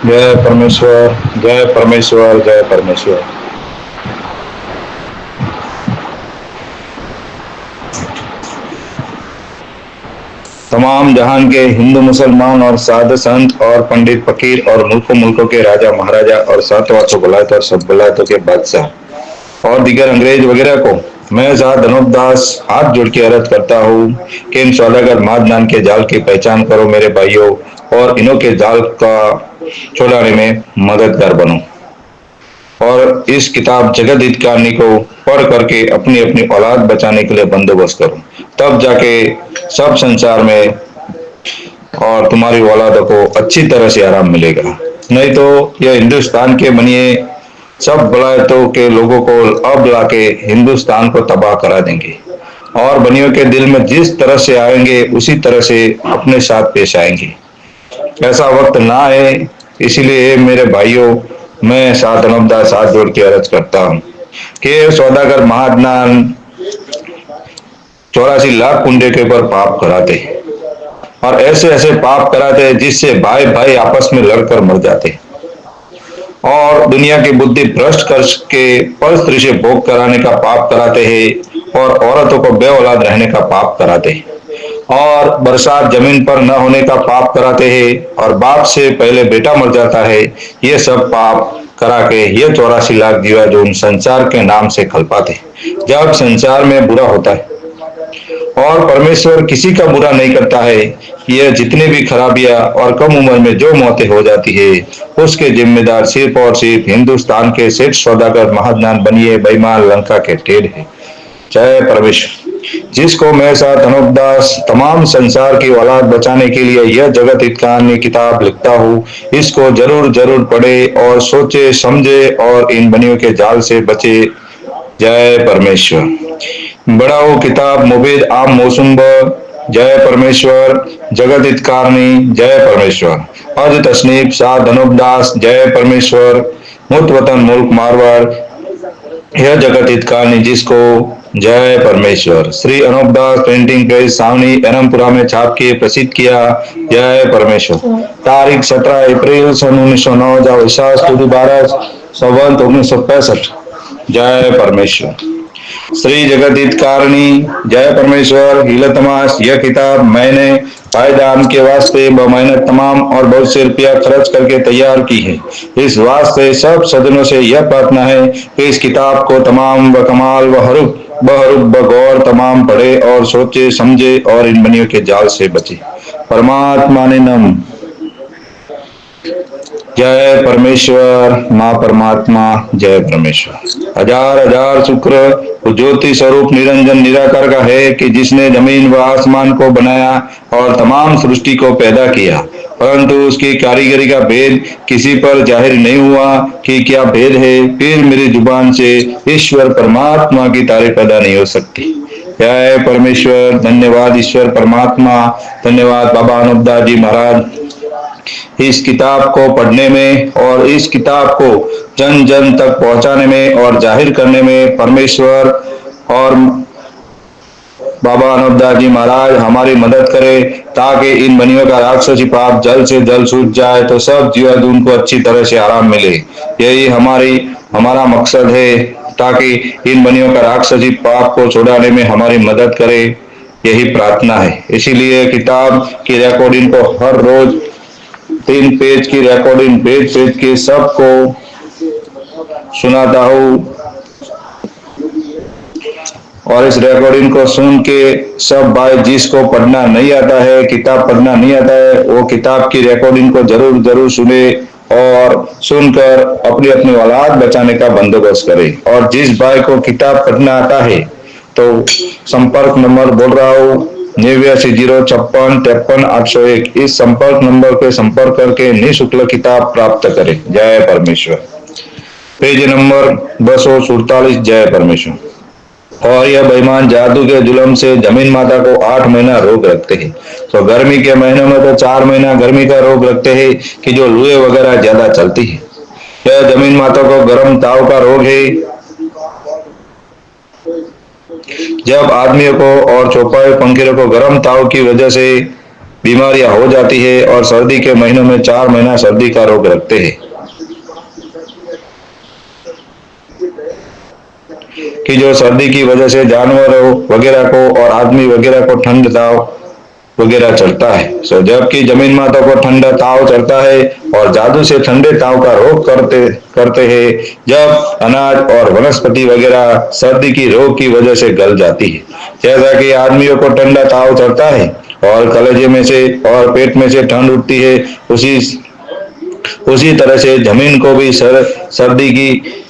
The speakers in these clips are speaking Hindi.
जय परमेश्वर, जय परमेश्वर, जय परमेश्वर। तमाम जहान के हिंदू मुसलमान और साधु संत और पंडित फकीर और मुल्कों मुल्कों के राजा महाराजा और सातवां बुलायत और सब बुलायतों के बादशाह और दीगर अंग्रेज वगैरह को मैं साथ धनुपदास हाथ जोड़ के अर्ज करता हूँ कि इन सौदागर मादनान के जाल की पहचान करो मेरे भाइयों, और इन्हों के जाल का छुड़ाने में मददगार बनो और इस किताब जगत हित कहानी को पढ़ करके अपनी अपनी औलाद बचाने के लिए बंदोबस्त करो। तब जाके सब संसार में और तुम्हारी औलादों को अच्छी तरह से आराम मिलेगा। नहीं तो यह हिंदुस्तान के बनिए सब बलायतों के लोगों को अब लाके हिंदुस्तान को तबाह करा देंगे और बनियों के दिल में जिस तरह से आएंगे उसी तरह से अपने साथ पेश आएंगे। ऐसा वक्त ना आए, इसीलिए मेरे भाइयों, मैं सात नवदास हाथ जोड़ के अर्ज करता हूँ कि सौदागर महादनान 84 लाख कुंडे के ऊपर पाप कराते और ऐसे ऐसे पाप कराते जिससे भाई भाई आपस में लड़कर मर जाते और दुनिया की बुद्धि भ्रष्ट कर के पर स्त्री से भोग कराने का पाप कराते हैं और औरतों को बे औलाद रहने का पाप कराते हैं और बरसात जमीन पर न होने का पाप कराते हैं और बाप से पहले बेटा मर जाता है। ये सब पाप करा के ये 84 लाख जीवा जो उन संसार के नाम से खलपाते जब संसार में बुरा होता है और परमेश्वर किसी का बुरा नहीं करता है। यह जितने भी खराबियां और कम उम्र में जो मौतें हो जाती है उसके जिम्मेदार सिर्फ और सिर्फ हिंदुस्तान के सेठ सौदागर महादनान बनिए बेईमान लंका के टेढ़ है। जय परमेश्वर। जिसको मैं साथ अनुपदास तमाम संसार की औलाद बचाने के लिए यह जगत हित कहानी किताब लिखता हूँ, इसको जरूर जरूर पढ़े और सोचे समझे और इन बनियों के जाल से बचे। जय परमेश्वर। बड़ा हो किताब मुबीद आम मौसुम जय परमेश्वर। जगत हितकारणी जय परमेश्वर। अज तसनीफ शाह धनुपदास जय परमेश्वर। मुत वतन मुल्क मारवाड़ यह जगत हितकारणी जिसको जय परमेश्वर। श्री अनुपदास प्रिंटिंग प्रेस सावनी एनमपुरा में छाप के प्रसिद्ध किया। जय परमेश्वर। तारीख 17 अप्रैल सन 1909 विशास 12 संवत 1965। जय परमेश्वर। श्री जगत हितकारणी जय परमेश्वर। हिलतमास यह किताब मैंने पायदान के वास्ते मेहनत तमाम और बहुत से रुपया खर्च करके तैयार की है। इस वास्ते सब सदनों से यह प्रार्थना है कि इस किताब को तमाम व कमाल व हरूफ बहरूफ बगौर तमाम पढ़े और सोचे समझे और इन बनियों के जाल से बचे। परमात्मा ने नम। जय परमेश्वर। माँ परमात्मा जय परमेश्वर। हजार हजार शुक्र ज्योति स्वरूप निरंजन निराकार का है कि जिसने जमीन व आसमान को बनाया और तमाम सृष्टि को पैदा किया, परंतु उसकी कारीगरी का भेद किसी पर जाहिर नहीं हुआ कि क्या भेद है। फिर मेरी जुबान से ईश्वर परमात्मा की तारीफ पैदा नहीं हो सकती। जय परमेश्वर। धन्यवाद ईश्वर परमात्मा। धन्यवाद बाबा अनुपदास जी महाराज। इस किताब को पढ़ने में और इस किताब को जन जन तक पहुंचाने में और जाहिर करने में परमेश्वर और बाबा अनुपदास जी महाराज हमारी मदद करे ताकि इन बनियों का राक्षसी पाप जल्द से जल्द सूझ जाए तो सब जीवादून को अच्छी तरह से आराम मिले। यही हमारा मकसद है ताकि इन बनियों का राक्षसी पाप को छुड़ाने में हमारी मदद करे, यही प्रार्थना है। इसीलिए किताब की रिकॉर्डिंग को हर रोज 3 पेज की रिकॉर्डिंग पेज पेज के सबको सुनाता हूँ और इस रिकॉर्डिंग को सुन के सब भाई जिसको पढ़ना नहीं आता है, किताब पढ़ना नहीं आता है, वो किताब की रिकॉर्डिंग को जरूर जरूर सुने और सुनकर अपनी अपनी औलाद बचाने का बंदोबस्त करे। और जिस भाई को किताब पढ़ना आता है तो संपर्क नंबर बोल रहा हूँ 89 056 53 801। इस संपर्क नंबर पे संपर्क करके निःशुल्क किताब प्राप्त करें। जय परमेश्वर। Page number 247। जय परमेश्वर। और यह बेईमान जादू के जुलम से जमीन माता को 8 महीना रोग रखते हैं। तो गर्मी के महीनों में तो 4 महीना गर्मी का रोग रखते हैं कि जो लुए वगैरह ज्यादा चलती है। यह जमीन माता को गर्म ताव का रोग है। जब आदमियों को और चौपाई पंखिरों को गर्म ताव की वजह से बीमारियां हो जाती है और सर्दी के महीनों में 4 महीना सर्दी का रोग रखते हैं कि जो सर्दी की वजह से जानवरों वगैरह को और आदमी वगैरह को ठंड ताव वगैरह चढ़ता है। जबकि जमीन माता को ठंडा ताव चढ़ता है और जादू से ठंडे ताव का रोग करते करते हैं जब अनाज और वनस्पति वगैरह सर्दी की रोग की वजह से गल जाती है। जैसा कि आदमियों को ठंडा ताव चढ़ता है और कलेजे में से और पेट में से ठंड उठती है, उसी उसी तरह से जमीन को भी सर्दी की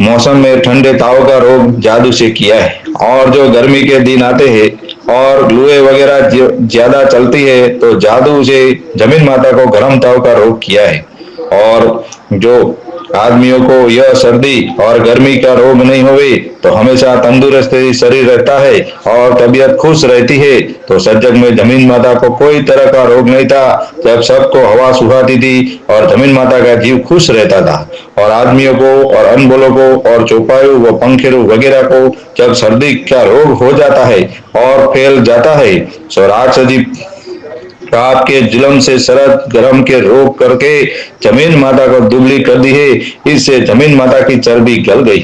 मौसम में ठंडे ताव का रोग जादू से किया है। और जो गर्मी के दिन आते हैं और लूए वगैरह ज्यादा चलती है तो जादू से जमीन माता को गर्म ताव का रोग किया है। और जो आदमियों को यह सर्दी और गर्मी का रोग नहीं हुए तो हमेशा तंदुरुस्त शरीर रहता है और तबीयत खुश रहती है। तो सजग में जमीन माता को कोई तरह का रोग नहीं था जब सबको हवा सुहाती थी और जमीन माता का जीव खुश रहता था। और आदमियों को और अनबोलों को और चौपायु व पंखेरु वगैरह को जब सर्दी का रोग हो जाता है और फैल जाता है तो राक्षसी पाप के जुल्म से शरद गर्म के रोग करके जमीन माता को दुबली कर दी है। इससे जमीन माता की चर्बी गल गई।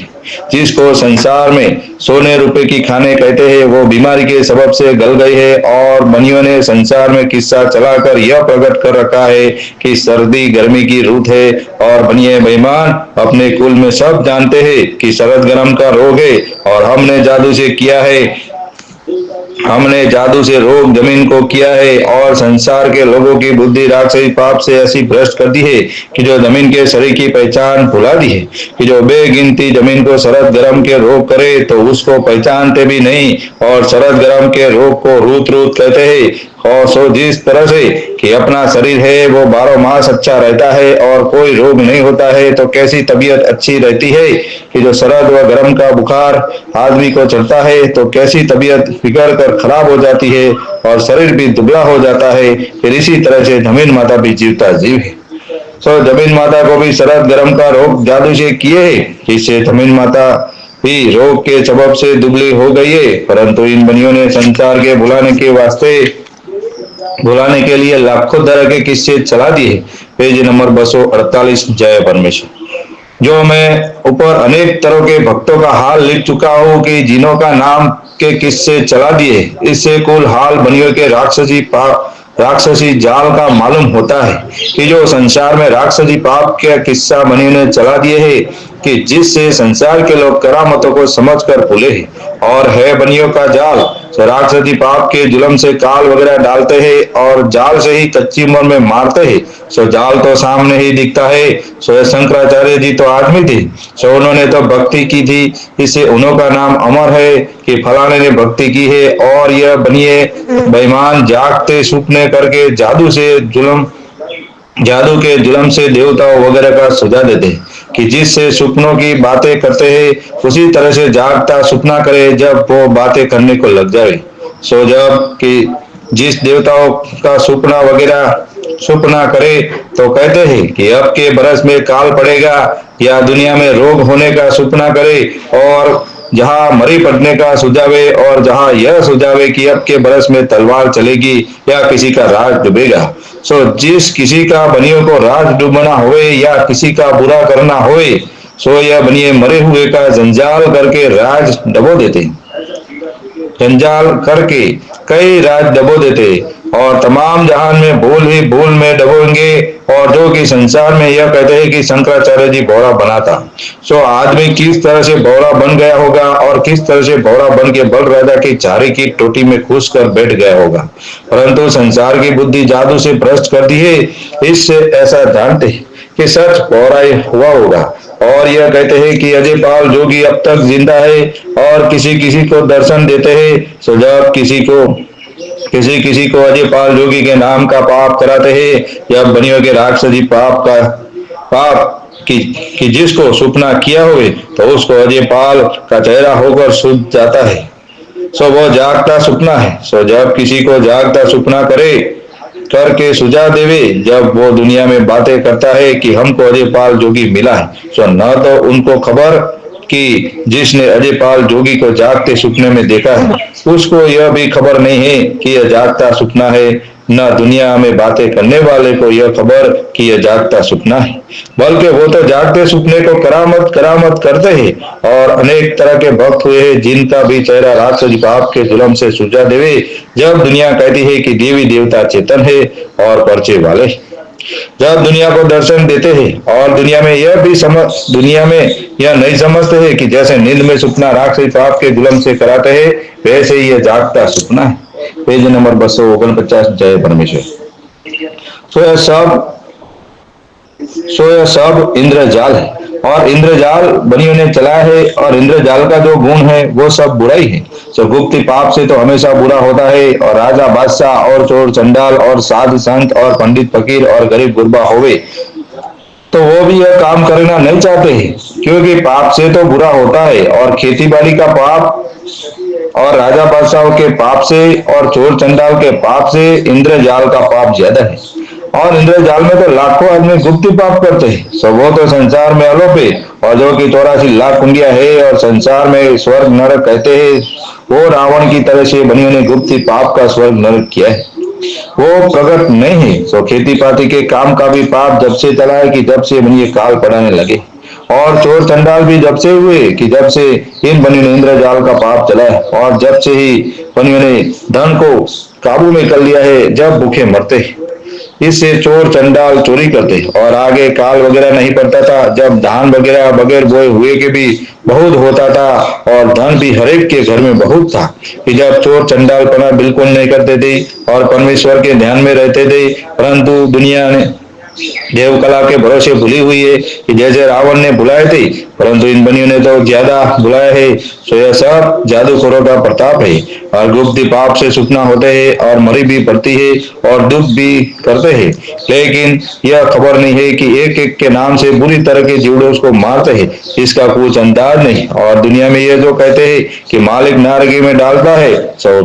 जिसको संसार में सोने रुपए की खाने कहते हैं वो बीमारी के सबब से गल गई है। और मुनियों ने संसार में किस्सा चलाकर यह प्रकट कर रखा है कि सर्दी गर्मी की रुत है। और बनिए बेईमान अपने कुल में सब जानते हैं कि शरद गर्म का रोग है और हमने जादू से किया है। हमने जादू से रोग जमीन को किया है और संसार के लोगों की बुद्धि राक्षसी पाप से ऐसी भ्रष्ट कर दी है कि जो जमीन के शरीर की पहचान भुला दी है कि जो बेगिनती जमीन को शरद गर्म के रोग करे तो उसको पहचानते भी नहीं। और शरद गर्म के रोग को रूत रूत कहते हैं। और सो जिस तरह से कि अपना शरीर है वो 12 मास अच्छा रहता है और कोई रोग नहीं होता है तो कैसी तबीयत अच्छी रहती है कि जो शरद व गर्म का बुखार आदमी को चढ़ता है तो कैसी तबीयत बिगड़ कर खराब हो जाती है और शरीर भी दुबला हो जाता है। फिर इसी तरह से जमीन माता भी जीवता जीव है। सो जमीन माता को भी शरद गर्म का रोग जादू से किए है जिससे जमीन माता भी रोग के सबब से दुबली हो गई है। परंतु इन बनियों ने संसार के भुलाने के लिए लाखों तरह के किस्से चला दिए। Page number 248। जय परमेश्वर। जो मैं ऊपर अनेक तरह के भक्तों का हाल लिख चुका हूँ कि जिन्हों का नाम के किस्से चला दिए। इससे कुल हाल बनियों के राक्षसी जाल का मालूम होता है कि जो संसार में राक्षसी पाप के किस्सा बनियों ने चला दिए है कि जिससे संसार के लोग करामतों को समझकर भूले हैं। और है बनियों का जाल राक्षसी पाप के जुल्म से काल वगैरह डालते हैं और जाल से ही कच्ची उम्र में मारते हैं। सो जाल तो सामने ही दिखता है। सो शंकराचार्य जी तो आदमी थे। सो उन्होंने तो भक्ति की थी, इससे उन्हों का नाम अमर है कि फलाने ने भक्ति की है। और यह बनिए बेईमान जागते सुपने करके जादू के जुल्म से देवताओं वगैरह का सुझा देते कि जिससे सुपनों की बातें करते हैं उसी तरह से जागता सुपना करे जब वो बातें करने को लग जाए। सो जब कि जिस देवताओं का सुपना करे तो कहते हैं कि अब के बरस में काल पड़ेगा या दुनिया में रोग होने का सुपना करे और जहां मरी पड़ने का सुझावे और जहां यह सुझावे कि अब के बरस में तलवार चलेगी या किसी का राज डूबेगा। सो जिस किसी का बनियों को राज डूबना होए या किसी का बुरा करना होए सो यह बनिए मरे हुए का जंजाल करके राज डबो देते। जंजाल करके कई राज डबो देते और तमाम जहान में भूल ही भूल में डबोएंगे। और जो कि संसार में यह कहते हैं कि शंकराचार्य जी भौरा बना था। सो आदमी किस तरह से भौरा बन गया होगा और किस तरह से भौरा बन के बल राजा की चारे की टोटी में घुस कर बैठ गया होगा। परंतु संसार की बुद्धि जादू से भ्रष्ट कर दी है। इससे ऐसा जानते हैं कि सच भौरा हुआ होगा। और यह कहते हैं कि अजय पाल जोगी अब तक जिंदा है और किसी किसी को दर्शन देते हैं। सो जब किसी को अजय पाल जोगी के नाम का पाप कराते हैं या बनियों के राक्षसी पाप कि जिसको सुपना किया हुए तो उसको अजय पाल का चेहरा होकर सूझ जाता है। सो वो जागता सुपना है। सो जब किसी को जागता सुपना करके सुझा देवे जब वो दुनिया में बातें करता है कि हमको अजय पाल जोगी मिला है। सो न तो उनको खबर कि जिसने अजय पाल जोगी को जागते सपने में देखा है, उसको यह भी खबर नहीं है कि यह जागता सपना है। न दुनिया में बातें करने वाले को यह खबर कि यह जागता सपना है, बल्कि वो तो जागते सपने को करामत करामत करते हैं। और अनेक तरह के भक्त हुए हैं जिनका भी चेहरा राक्षसी पाप के जुल्म से सूझा देवे, जब दुनिया कहती है कि देवी देवता चेतन है और परिचय वाले, जब दुनिया को दर्शन देते हैं और दुनिया में यह नहीं समझते हैं कि जैसे नींद में सपना राक्षसी पाप के जुल्म से कराते हैं, वैसे ही यह जागता सपना है। Page number 249। जय परमेश्वर। सो यह सब सो यह सब इंद्रजाल है और इंद्रजाल बनियों ने चलाया है, और इंद्रजाल का जो गुण है वो सब बुराई है। सो गुप्त पाप से तो हमेशा बुरा होता है, और राजा बादशाह और चोर चंडाल और साधु संत और पंडित फकीर और गरीब गुरबा होवे तो वो भी यह काम करना नहीं चाहते हैं, क्योंकि पाप से तो बुरा होता है। और खेती बाड़ी का पाप और राजा बादशाह के पाप से और चोर चंडाल के पाप से इंद्रजाल का पाप ज्यादा है। और इंद्रजाल में तो लाखों आदमी गुप्त पाप करते हैं, सो वो तो संसार में अलोप है। और जो कि 84 लाख कुंडिया है और संसार में स्वर्ग नरक कहते हैं, वो रावण की तरह से बनियों ने गुप्त पाप का स्वर्ग नरक किया है, वो प्रकट नहीं है। सो खेती पाती के काम का भी पाप जब से चला है कि जब से बनिए काल पढ़ाने लगे, और चोर चंडाल भी जब से हुए कि जब से इन बनियों ने इंद्रजाल का पाप चला है, और जब से ही बनियों ने धन को काबू में कर लिया है, जब भूखे मरते हैं। इससे चोर चंडाल चोरी करते, और आगे काल वगैरह नहीं पड़ता था, जब धान वगैरह बगैर बोए हुए के भी बहुत होता था, और धन भी हरेक के घर में बहुत था, कि जब चोर चंडाल पना बिल्कुल नहीं करते थे और परमेश्वर के ध्यान में रहते थे। परंतु दुनिया ने देव कला के भरोसे भूली हुई है कि जैसे रावण ने बुलाए थे, परंतु इन बनियों ने तो ज्यादा बुलाया है। सो यह सब जादूखोरों का प्रताप है, और गुप्त पाप से सूचना होते हैं और मरी भी पड़ती है और दुख भी करते हैं, लेकिन यह खबर नहीं है कि एक एक के नाम से बुरी तरह के जीवड़ों को मारते हैं, इसका कुछ अंदाज नहीं। और दुनिया में यह जो कहते हैं कि मालिक नारगी में डालता है, सो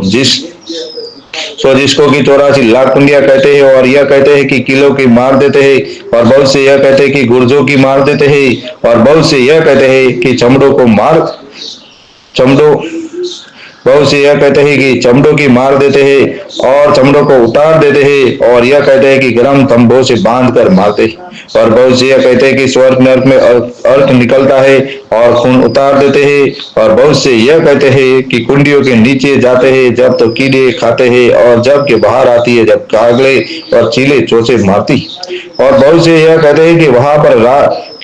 जिसको कि 84 लाख कुंडिया कहते हैं, और यह कहते हैं कि किलो की मार देते हैं, और बहुत से यह कहते हैं कि गुर्जों की मार देते हैं, और बहुत से यह कहते हैं कि चमड़ों बहुत से यह कहते हैं कि चमड़ों की मार देते हैं और चमड़ों को उतार देते हैं, और यह कहते हैं कि गर्म तंबों से बांध कर मारते हैं। और बहुत से यह कहते हैं कि स्वर्ग नरक में अर्थ निकलता है और खून उतार देते हैं। और बहुत से यह कहते हैं कि कुंडियों के नीचे जाते हैं जब तो कीड़े खाते हैं, और जब के बाहर आती है जब कागले और चीले चोचे मारती। और बहुत से यह कहते हैं कि वहां पर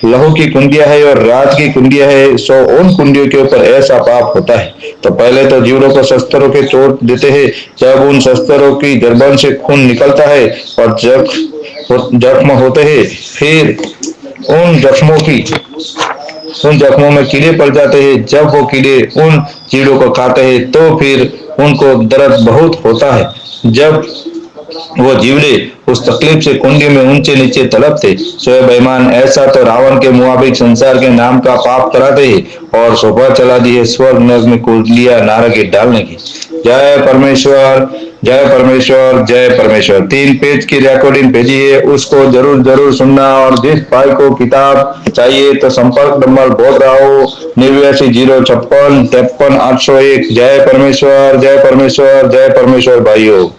लहू की कुंडिया है और रात की कुंडिया है, सो उन कुंडियों के ऊपर ऐसा पाप होता है। तो पहले तो जीवों को शस्त्रों के चोट देते हैं, जब उन शस्त्रों की गर्दन से खून निकलता है और जख्म होते हैं, फिर उन जख्मों में कीड़े पड़ जाते हैं। जब वो कीड़े उन कीड़ों को खाते हैं तो फिर उनको दर्द बहुत होता है। जब वो जीवड़े उस तकलीफ से कुंडी में ऊंचे नीचे तड़पते। सोए बेईमान, ऐसा तो रावण के मुआबिक संसार के नाम का पाप कराते हैं और शोभा चला दी है स्वर्ग नर्क में कूद लिया नारकी डालने की। जय परमेश्वर, जय परमेश्वर, जय परमेश्वर। 3 पेज की रिकॉर्डिंग भेजी है, उसको जरूर जरूर सुनना। और जिस भाई को किताब चाहिए तो संपर्क नंबर बोल रहा हूँ 89 056 53 801। जय परमेश्वर, जय परमेश्वर, जय परमेश्वर। भाइयों,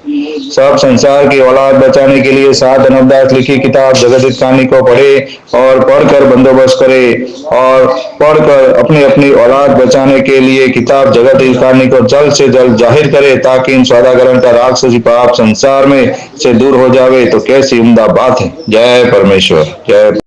सब संसार की औलाद बचाने के लिए सात अनवदास लिखी किताब जगत कहानी को पढ़े और पढ़कर बंदोबस्त करे, और पढ़कर अपनी अपनी औलाद बचाने के लिए किताब जगत कहानी को जल्द से जल्द जाहिर करे, ताकि इन सौदागरों का राक्षसी पाप संसार में से दूर हो जावे। तो कैसी उम्दा बात है। जय परमेश्वर, जय।